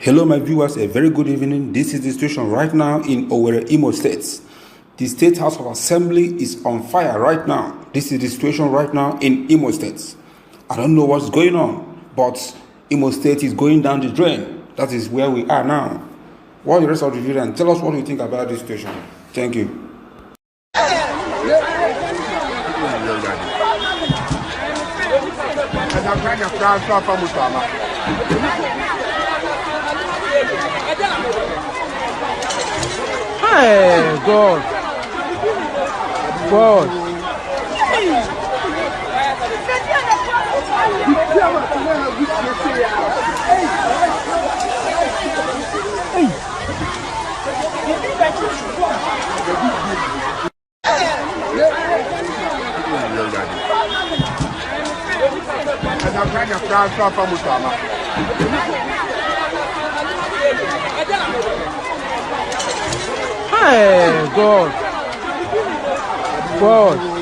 Hello, my viewers. A very good evening. This is the situation right now in Owerri, Imo State. The State House of Assembly is on fire right now. This is the situation right now in Imo State. I don't know what's going on, but Imo State is going down the drain. That is where we are now. Watch the rest of the video and tell us what you think about this situation. Thank you. Hey, God. God. Hey, God. God.